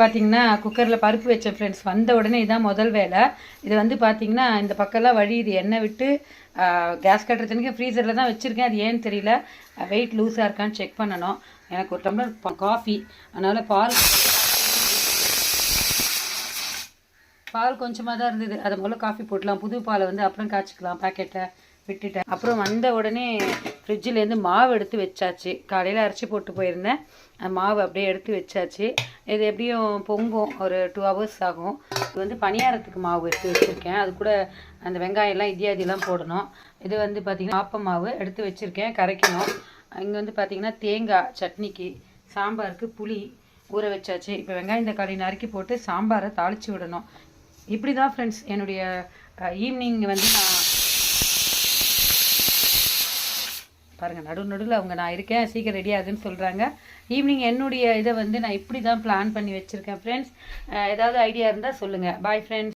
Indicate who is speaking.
Speaker 1: பார்த்தீங்கன்னா குக்கரில் பருப்பு வச்சேன் ஃப்ரெண்ட்ஸ். வந்த உடனே இதான் முதல் வேலை. இது வந்து பார்த்தீங்கன்னா இந்த பக்கம்லாம் வழியுது எண்ணெய் விட்டு. கேஸ் கட்டுறதுக்கு ஃப்ரீசரில் தான் வச்சுருக்கேன். அது ஏன்னு தெரியல, வெயிட் லூஸாக இருக்கான்னு செக் பண்ணணும். எனக்கு ஒரு டம்ளர் காஃபி, அதனால் பால் கொஞ்சமாக தான் இருந்தது. அதை முதல்ல காஃபி போட்டலாம். புது பாலை வந்து அப்புறம் காய்ச்சிக்கலாம், பேக்கெட்டை விட்டுட்டேன். அப்புறம் வந்த உடனே ஃப்ரிட்ஜிலேருந்து மாவு எடுத்து வச்சாச்சு. காலையில் அரைச்சி போட்டு போயிருந்தேன். அந்த மாவு அப்படியே எடுத்து வச்சாச்சு. இது எப்படியும் பொங்கும், ஒரு 2 hours ஆகும். இது வந்து பணியாரத்துக்கு மாவு எடுத்து வச்சுருக்கேன். அது கூட அந்த வெங்காயம்லாம் இடியாதிலாம் போடணும். இது வந்து பார்த்திங்கன்னா ஆப்ப மாவு எடுத்து வச்சுருக்கேன், கரைக்கணும். இங்கே வந்து பார்த்திங்கன்னா தேங்காய் சட்னிக்கு, சாம்பாருக்கு புளி ஊற வச்சாச்சு. இப்போ வெங்காயம் தக்காளி நறுக்கி போட்டு சாம்பாரை தாளித்து விடணும். இப்படி தான் ஃப்ரெண்ட்ஸ் என்னுடைய ஈவினிங் வந்து நான் பாருங்கள், நடுவில் அவங்க நான் இருக்கேன், சீக்கிரம் ரெடி ஆகுதுன்னு சொல்கிறாங்க. ஈவினிங் என்னுடைய இதை வந்து நான் இப்படி தான் பிளான் பண்ணி வச்சுருக்கேன் ஃப்ரெண்ட்ஸ். ஏதாவது ஐடியா இருந்தால் சொல்லுங்கள். Bye friends.